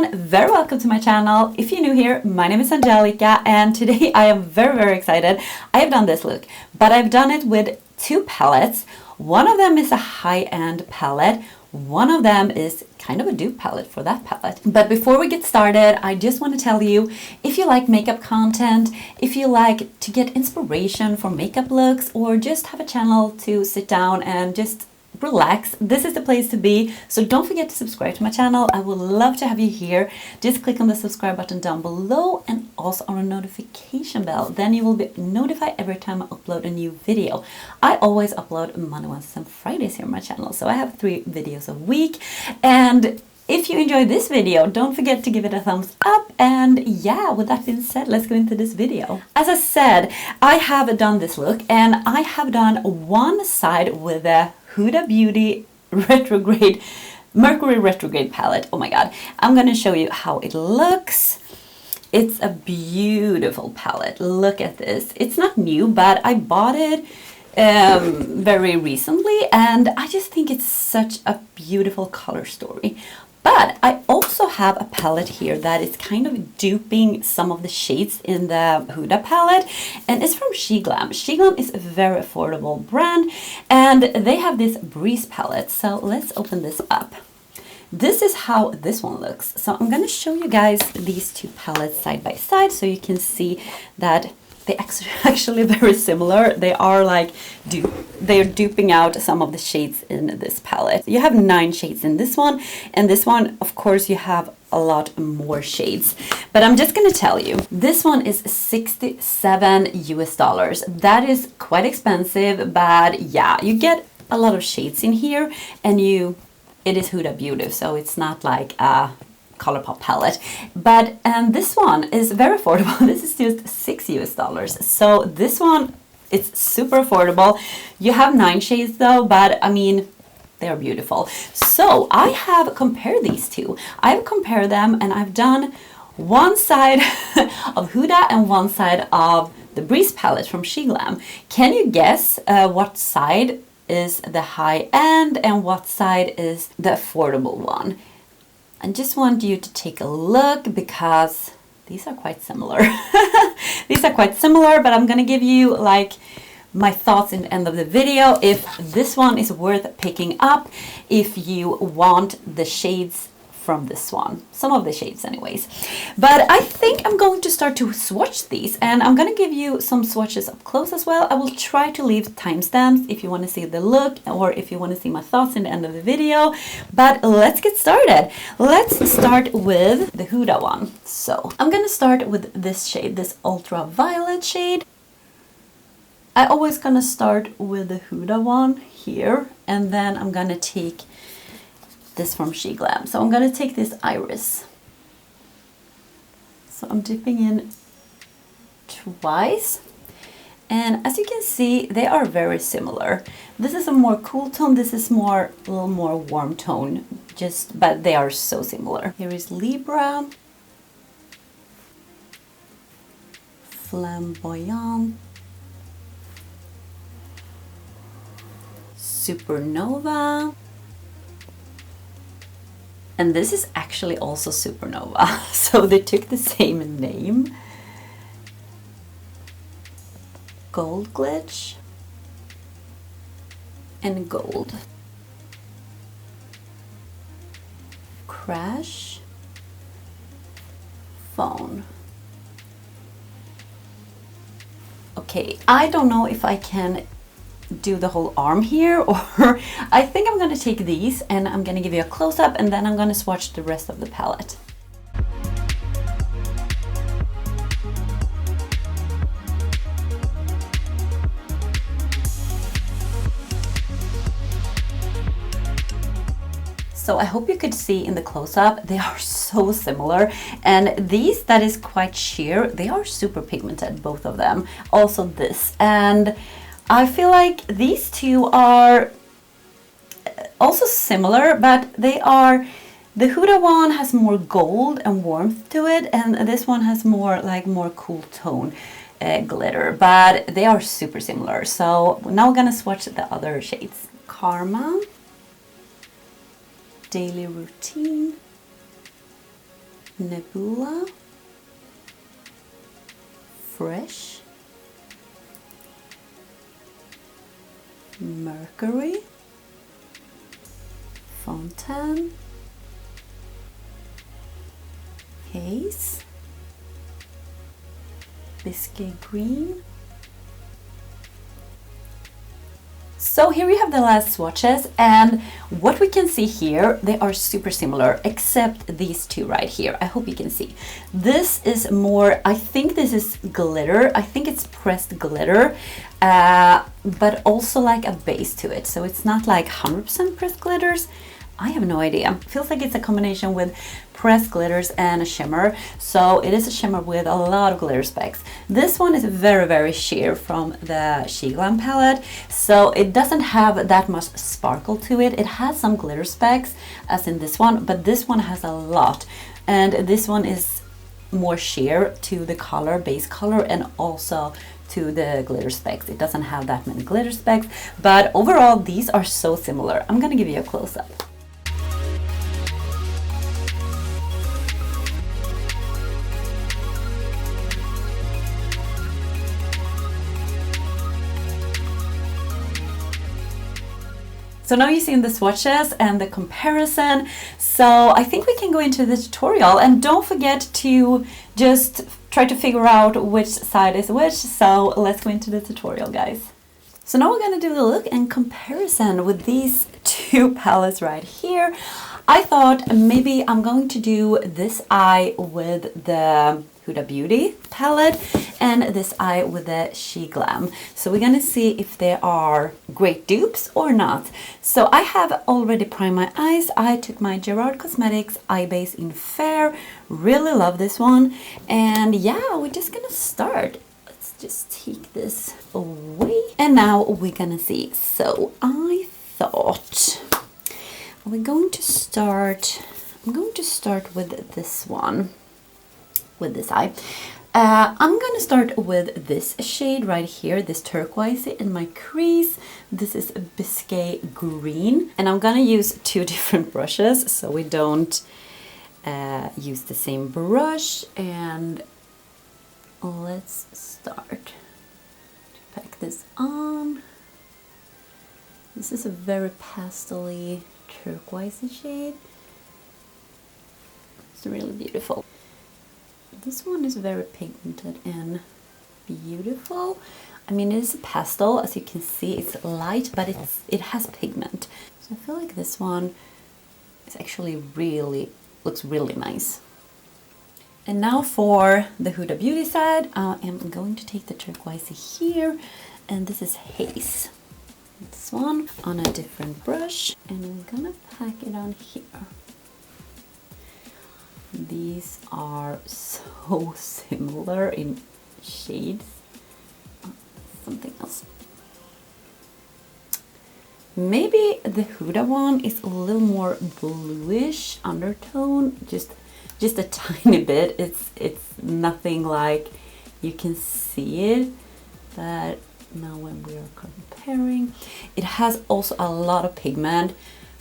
everyone, very welcome to my channel. If you're new here, my name is Angelica and today I am very excited. I have done this look, but I've done it with two palettes. One of them is a high-end palette. One of them is kind of a dupe palette for that palette. But before we get started, I just want to tell you, if you like makeup content, if you like to get inspiration for makeup looks, or just have a channel to sit down and just relax, this is the place to be. So don't forget to subscribe to my channel. I would love to have you here. Just click on the subscribe button down below and also on a notification bell. Then you will be notified every time I upload a new video. I always upload Monday, Wednesdays and Fridays here on my channel. So I have 3 videos a week. And if you enjoyed this video, don't forget to give it a thumbs up. And yeah, with that being said, let's go into this video. As I said, I have done this look and I have done one side with a Huda Beauty Retrograde Mercury Retrograde palette. Oh my god, I'm gonna show you how it looks. It's a beautiful palette. Look at this. It's not new, but I bought it very recently and I just think it's such a beautiful color story. But I also have a palette here that is kind of duping some of the shades in the Huda palette, and it's from SHEGLAM. SHEGLAM is a very affordable brand and they have this Breeze palette. So let's open this up. This is how this one looks. So I'm going to show you guys these two palettes side by side so you can see that they actually very similar. They are like they're duping out some of the shades in this palette. You have 9 shades in this one, and this one, of course, you have a lot more shades. But I'm just gonna tell you, this one is $67 US. That is quite expensive, but yeah, you get a lot of shades in here, and it is Huda Beauty, so it's not like a Colourpop palette. But this one is very affordable. This is just $6 US. So this one, it's super affordable. You have 9 shades though, but I mean, they're beautiful. So I have compared these two. I've compared them and I've done one side of Huda and one side of the Breeze palette from SHEGLAM. Can you guess what side is the high end and what side is the affordable one? I just want you to take a look because these are quite similar. These are quite similar, but I'm gonna give you like my thoughts in the end of the video if this one is worth picking up if you want the shades from this one, some of the shades anyways. But I think I'm going to start to swatch these and I'm going to give you some swatches up close as well. I will try to leave timestamps if you want to see the look or if you want to see my thoughts in the end of the video. But let's get started. Let's start with the Huda one. So I'm going to start with this shade, this ultraviolet shade. I always gonna start with the Huda one here and then I'm going to take this from SHEGLAM. So I'm going to take this iris. So I'm dipping in twice. And as you can see, they are very similar. This is a more cool tone. This is a little more warm tone. But they are so similar. Here is Libra, Flamboyant, Supernova. And this is actually also Supernova, so they took the same name. Gold Glitch and Gold. Crash. Phone. Okay, I don't know if I can do the whole arm here, or I think I'm going to take these and I'm going to give you a close-up and then I'm going to swatch the rest of the palette. So I hope you could see in the close-up, they are so similar. And these that is quite sheer, they are super pigmented, both of them. Also this. And I feel like these two are also similar, but they are, the Huda one has more gold and warmth to it, and this one has more cool tone glitter, but they are super similar. So now we're gonna swatch the other shades. Karma, Daily Routine, Nebula, Fresh, Mercury, Fontaine, Haze, Biscuit Green. So here we have the last swatches, and what we can see here, they are super similar except these two right here. I hope you can see. This is more, I think this is glitter. I think it's pressed glitter, but also like a base to it. So it's not like 100% pressed glitters. I have no idea. Feels like it's a combination with pressed glitters and a shimmer. So it is a shimmer with a lot of glitter specks. This one is very, very sheer from the SHEGLAM palette. So it doesn't have that much sparkle to it. It has some glitter specks as in this one, but this one has a lot. And this one is more sheer to the color, base color, and also to the glitter specks. It doesn't have that many glitter specks, but overall these are so similar. I'm gonna give you a close-up. So now you've seen the swatches and the comparison. So I think we can go into the tutorial, and don't forget to just try to figure out which side is which. So let's go into the tutorial, guys. So now we're gonna do the look and comparison with these two palettes right here. I thought maybe I'm going to do this eye with the Huda Beauty palette and this eye with the SHEGLAM. So we're gonna see if they are great dupes or not. So I have already primed my eyes. I took my Gerard Cosmetics eye base in Fair. Really love this one. And yeah, we're just gonna start. Let's just take this away. And now we're gonna see. So I thought we're going to start, I'm going to start with this one, with this eye. I'm gonna start with this shade right here, this turquoise in my crease. This is Biscuit Green, and I'm gonna use two different brushes so we don't use the same brush. And let's start to pack this on. This is a very pastel-y turquoise shade. It's really beautiful. This one is very pigmented and beautiful. I mean, it is a pastel, as you can see. It's light, but it has pigment. So I feel like this one is actually really, looks really nice. And now for the Huda Beauty side, I am going to take the turquoise here, and this is Haze. This one on a different brush, and I'm gonna pack it on here. These are so similar in shades. Something else. Maybe the Huda one is a little more bluish undertone, just a tiny bit. It's nothing like you can see it, but now when we are comparing, it has also a lot of pigment,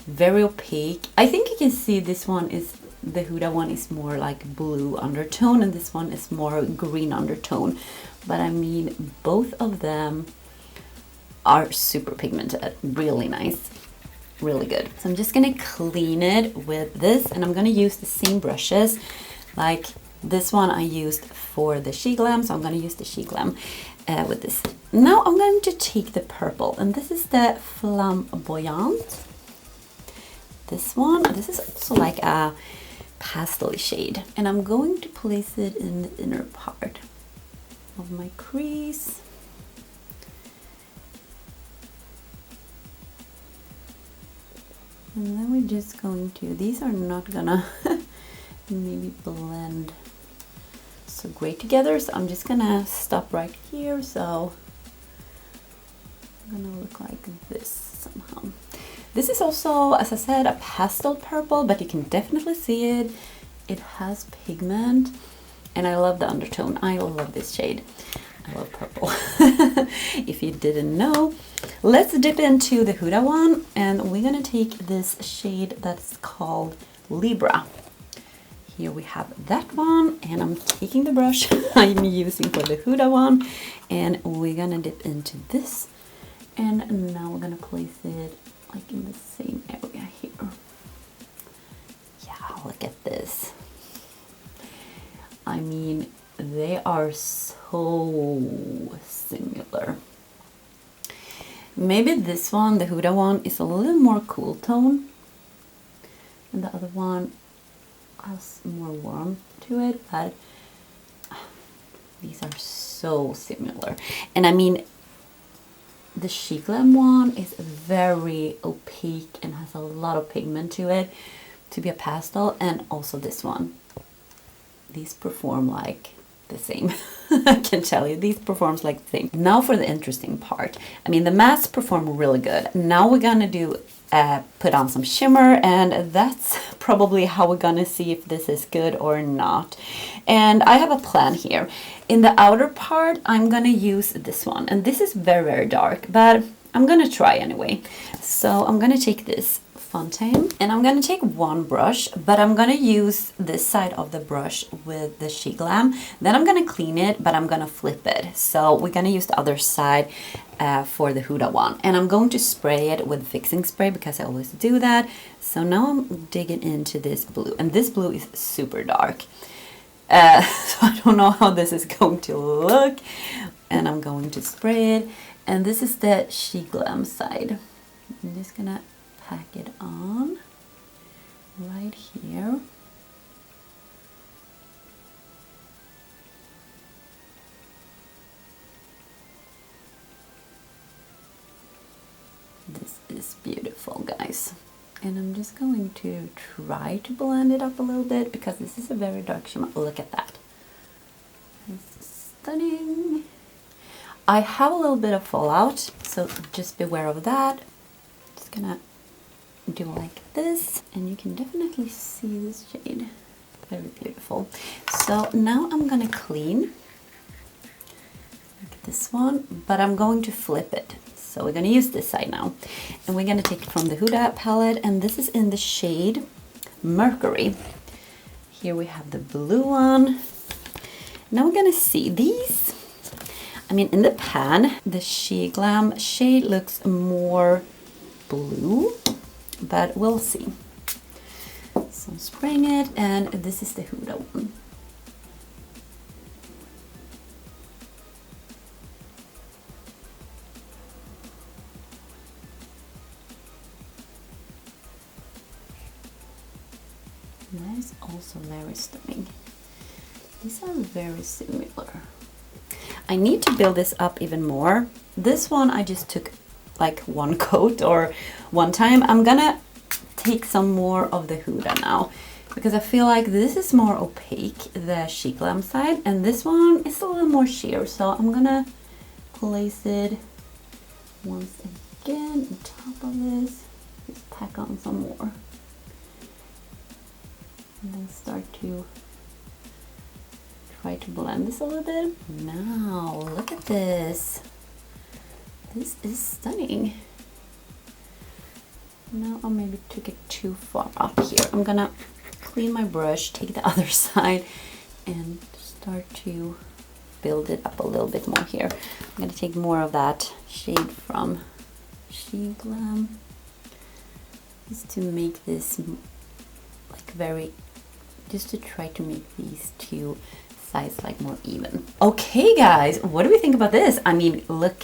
very opaque. I think you can see this one is, the Huda one is more like blue undertone, and this one is more green undertone. But I mean, both of them are super pigmented, really nice, really good. So I'm just gonna clean it with this, and I'm gonna use the same brushes. Like this one I used for the SHEGLAM, so I'm gonna use the SHEGLAM with this. Now I'm going to take the purple, and this is the Flamboyant. This one, this is also like a pastel shade, and I'm going to place it in the inner part of my crease. And then we're just going to, these are not gonna maybe blend so great together, so I'm just gonna stop right here. So I'm gonna look like this somehow. This is also, as I said, a pastel purple, but you can definitely see it. It has pigment, and I love the undertone. I love this shade. I love purple. If you didn't know, let's dip into the Huda one, and we're gonna take this shade that's called Libra here we have that one, and I'm taking the brush I'm using for the Huda one, and we're gonna dip into this, and now we're gonna place it like in the same area here. Yeah, look at this. I mean, they are so similar. Maybe this one, the Huda one, is a little more cool tone, and the other one has more warmth to it, but these are so similar. And I mean, the SHEGLAM one is very opaque and has a lot of pigment to it to be a pastel, and also this one. These perform like the same. I can tell you, these performs like the same. Now for the interesting part. I mean, the mattes perform really good. Now we're gonna do put on some shimmer, and that's probably how we're gonna see if this is good or not. And I have a plan here. In the outer part, I'm gonna use this one, and this is very, very dark, but I'm gonna try anyway. So I'm gonna take this Fontaine, and I'm gonna take one brush, but I'm gonna use this side of the brush with the SHEGLAM. Then I'm gonna clean it, but I'm gonna flip it. So we're gonna use the other side for the Huda one, and I'm going to spray it with fixing spray because I always do that. So now I'm digging into this blue, and this blue is super dark. So I don't know how this is going to look, and I'm going to spray it. And this is the SHEGLAM side. I'm just gonna pack it on right here. This is beautiful, guys. And I'm just going to try to blend it up a little bit because this is a very dark shimmer. Look at that. It's stunning. I have a little bit of fallout, so just beware of that. Just gonna do like this, and you can definitely see this shade. Very beautiful. So now I'm gonna clean like this one, but I'm going to flip it. So we're gonna use this side now, and we're gonna take it from the Huda palette, and this is in the shade Mercury. Here we have the blue one. Now we're gonna see these. I mean, in the pan, the SHEGLAM shade looks more blue, but we'll see. So I'm spraying it, and this is the Huda one. That is also very stunning. These are very similar. I need to build this up even more. This one I just took like one coat or one time. I'm gonna take some more of the Huda now because I feel like this is more opaque, the SHEGLAM side, and this one is a little more sheer. So I'm gonna place it once again on top of this. Just pack on some more. And then start to try to blend this a little bit. Now, look at this. This is stunning. Now I maybe took it too far up here. I'm gonna clean my brush, take the other side, and start to build it up a little bit more here. I'm gonna take more of that shade from SHEGLAM just to make this like very, just to try to make these two sides like more even. Okay guys, what do we think about this? I mean, look,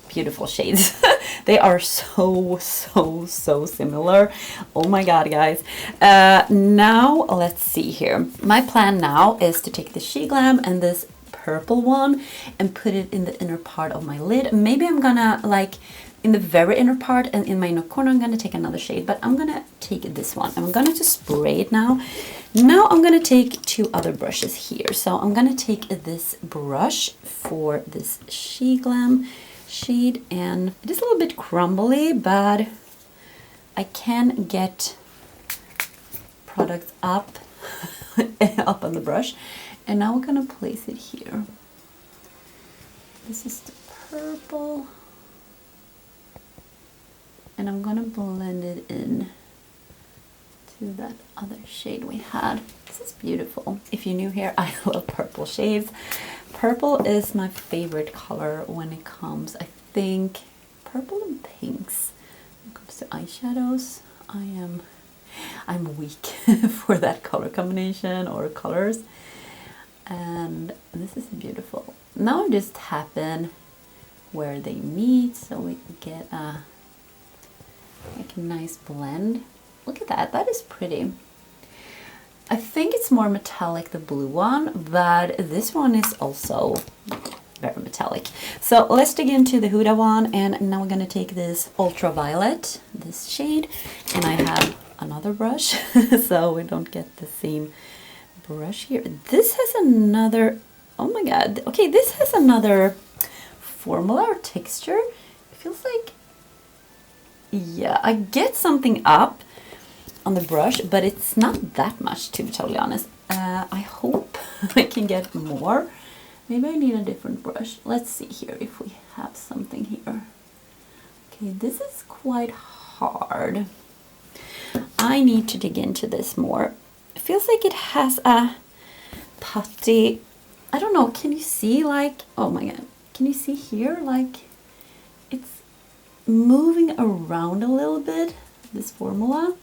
beautiful shades. They are so similar. Oh my god, guys. Now let's see here. My plan now is to take the SHEGLAM and this purple one and put it in the inner part of my lid. Maybe I'm gonna like in the very inner part, and in my inner corner I'm gonna take another shade, but I'm gonna take this one. I'm gonna just spray it now. Now I'm gonna take two other brushes here. So I'm gonna take this brush for this SHEGLAM shade, and it is a little bit crumbly, but I can get products up up on the brush. And now we're gonna place it here. This is the purple, and I'm gonna blend it in to that other shade we had. This is beautiful. If you're new here, I love purple shades. Purple is my favorite color when it comes, I think, purple and pinks. When it comes to eyeshadows, I'm weak for that color combination or colors. And this is beautiful. Now I'm just tapping where they meet so we get a nice blend. Look at that, that is pretty. I think it's more metallic, the blue one, but this one is also very metallic. So let's dig into the Huda one, and now we're gonna take this ultraviolet, this shade, and I have another brush so we don't get the same brush here. This has another, oh my god, okay, this has another formula or texture. It feels like, yeah, I get something up on the brush, but it's not that much, to be totally honest. I hope I can get more. Maybe I need a different brush. Let's see here if we have something here. Okay, this is quite hard. I need to dig into this more. It feels like it has a putty, I don't know, can you see, like, oh my god, can you see here, like it's moving around a little bit, this formula.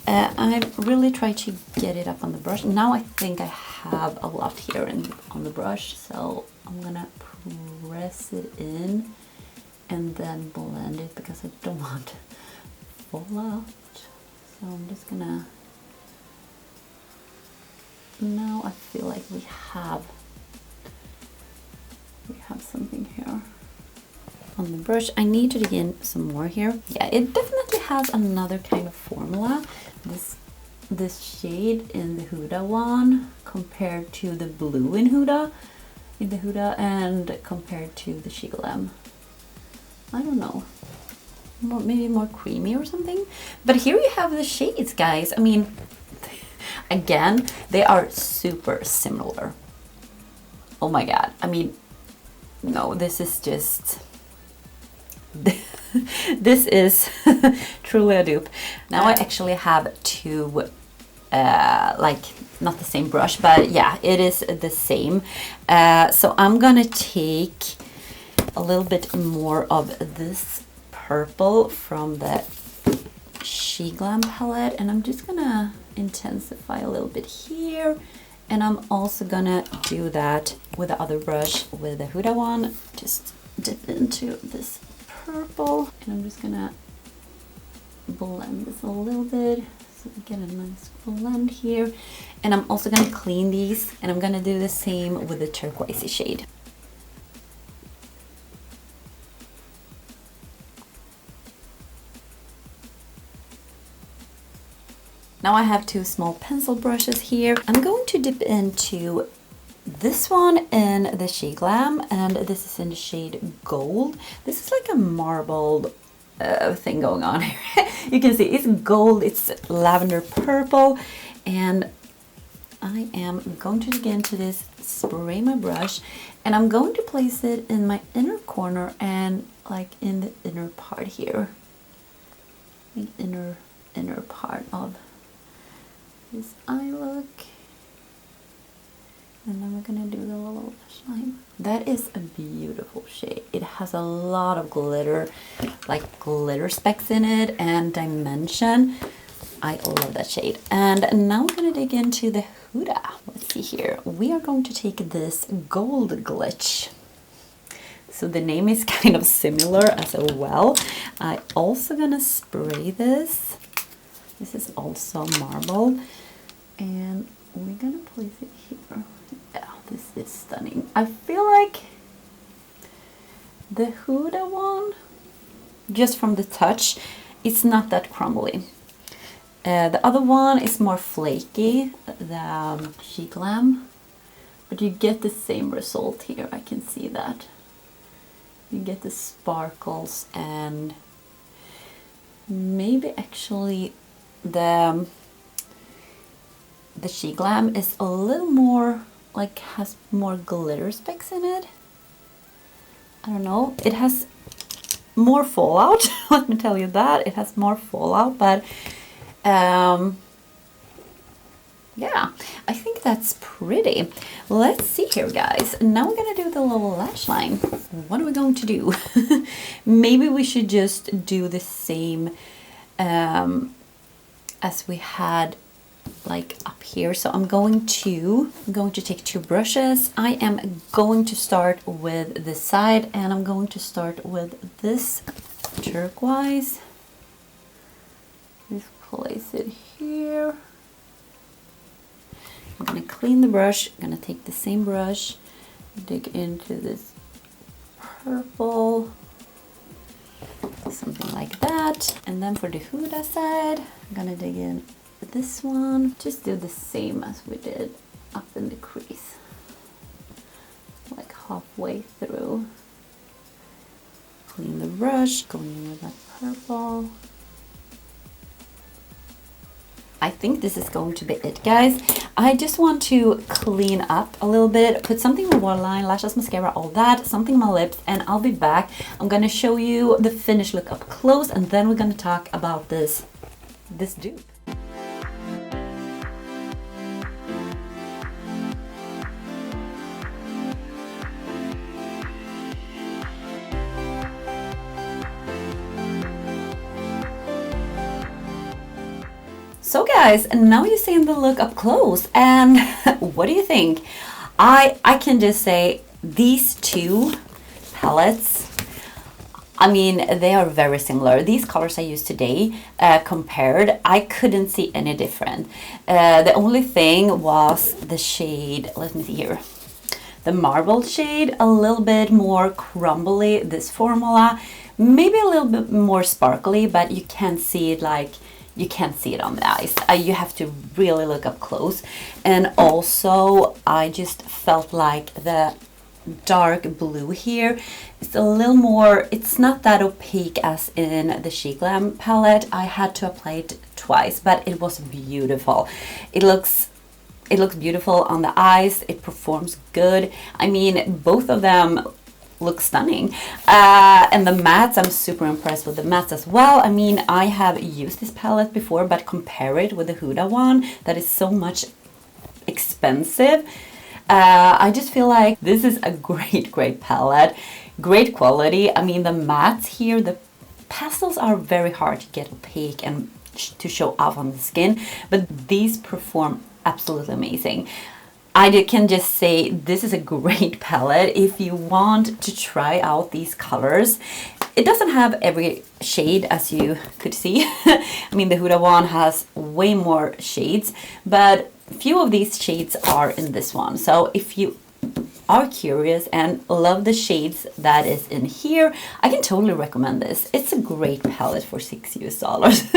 I really try to get it up on the brush. Now I think I have a lot here on the brush, so I'm gonna press it in and then blend it because I don't want to fall out. So I'm just gonna, now I feel like we have something here on the brush. I need to dig in some more here. Yeah, it definitely has another kind of formula. This shade in the Huda one compared to the blue in the Huda, and compared to the SHEGLAM. I don't know, maybe more creamy or something. But here you have the shades, guys. I mean, again, they are super similar. Oh my god, I mean, no, this is just this is truly a dupe. Now I actually have two, like, not the same brush, but yeah, it is the same. So I'm gonna take a little bit more of this purple from the SHEGLAM palette, and I'm just gonna intensify a little bit here, and I'm also gonna do that with the other brush, with the Huda one. Just dip into this purple, and I'm just gonna blend this a little bit so we get a nice blend here. And I'm also gonna clean these, and I'm gonna do the same with the turquoisey shade. Now I have two small pencil brushes here. I'm going to dip into this one in the SHEGLAM, and this is in the shade Gold. This is like a marbled thing going on here. You can see it's gold, it's lavender purple, and I am going to dig into this, spray my brush, and I'm going to place it in my inner corner and like in the inner part here. The inner part of this eye look. And then we're gonna do the little shine. That is a beautiful shade. It has a lot of glitter, like glitter specks in it, and dimension. I love that shade. And now we're gonna dig into the Huda. Let's see here. We are going to take this Gold Glitch. So the name is kind of similar as well. I also gonna spray this. This is also marble, and we're gonna place it here. Yeah, this is stunning. I feel like the Huda one, just from the touch, it's not that crumbly. The other one is more flaky, the SHEGLAM, but you get the same result here. I can see that. You get the sparkles, and maybe actually the SHEGLAM is a little more, like, has more glitter specks in it. I don't know. It has more fallout. Let me tell you that. It has more fallout, but Yeah, I think that's pretty. Let's see here, guys. Now we're gonna do the lower lash line. What are we going to do? Maybe we should just do the same as we had like up here. So I'm going to take two brushes. I am going to start with this side, and I'm going to start with this turquoise. Just place it here. I'm gonna clean the brush. I'm gonna take the same brush, dig into this purple, something like that. And then for the Huda side, I'm gonna dig in with this one. Just do the same as we did up in the crease, like halfway through. Clean the brush, going in with that purple. I think this is going to be it, guys. I just want to clean up a little bit, put something in my waterline, lashes, mascara, all that, something in my lips, and I'll be back. I'm gonna show you the finished look up close, and then we're gonna talk about this dupe. So guys, now you're seeing the look up close, and what do you think? I can just say these two palettes, I mean, they are very similar. These colors I used today, compared, I couldn't see any different. The only thing was the shade, let me see here. The marble shade, a little bit more crumbly, this formula. Maybe a little bit more sparkly, but you can't see it like, you can't see it on the eyes. You have to really look up close. And also, I just felt like the dark blue here is a little more, it's not that opaque as in the SHEGLAM palette. I had to apply it twice, but it was beautiful. It looks beautiful on the eyes. It performs good. I mean, both of them look stunning. And the mattes, I'm super impressed with the mattes as well. I mean, I have used this palette before, but compare it with the Huda one that is so much expensive. I just feel like this is a great palette, great quality. I mean, the mattes here, the pastels are very hard to get opaque and to show off on the skin, but these perform absolutely amazing. I can just say this is a great palette if you want to try out these colors. It doesn't have every shade, as you could see. I mean, the Huda one has way more shades, but few of these shades are in this one. So if you are curious and love the shades that is in here, I can totally recommend this. It's a great palette for $6 US.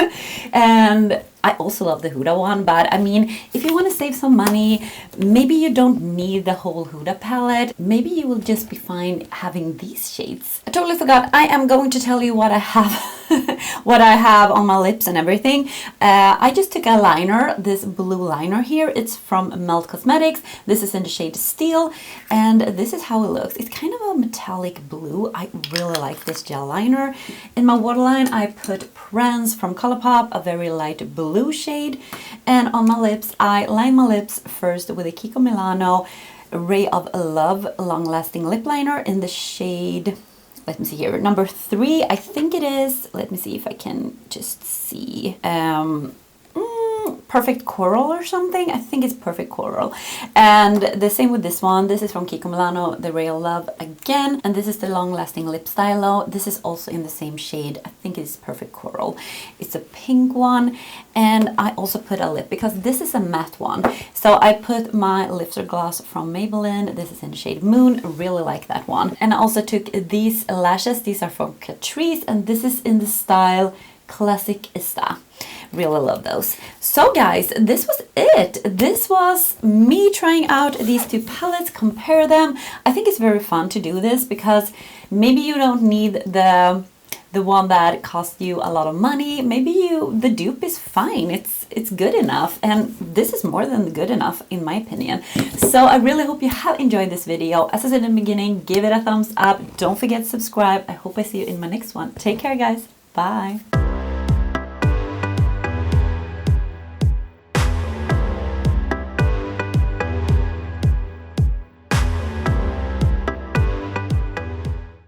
And I also love the Huda one, but I mean, if you want to save some money, maybe you don't need the whole Huda palette. Maybe you will just be fine having these shades. I totally forgot. I am going to tell you what I have, what I have on my lips and everything. I just took a liner, this blue liner here. It's from Melt Cosmetics. This is in the shade Steel, and this is how it looks. It's kind of a metallic blue. I really like this gel liner. In my waterline, I put Prance from Colourpop, a very light blue shade, and on my lips I line my lips first with a Kiko Milano Ray of Love long lasting lip liner in the shade, let me see here, number 3 I think it is. Let me see if I can just see, Perfect Coral or something. I think it's Perfect Coral. And the same with this one. This is from Kiko Milano, the Ray of Love again. And this is the long lasting lip stylo. This is also in the same shade. I think it's Perfect Coral. It's a pink one. And I also put a lip because this is a matte one. So I put my lifter gloss from Maybelline. This is in the shade Moon. Really like that one. And I also took these lashes. These are from Catrice. And this is in the style Classicista. Really love those. So guys, this was it. This was me trying out these two palettes, compare them. I think it's very fun to do this because maybe you don't need the one that costs you a lot of money. Maybe the dupe is fine. It's good enough, and this is more than good enough in my opinion. So I really hope you have enjoyed this video. As I said in the beginning, give it a thumbs up. Don't forget to subscribe. I hope I see you in my next one. Take care, guys. Bye.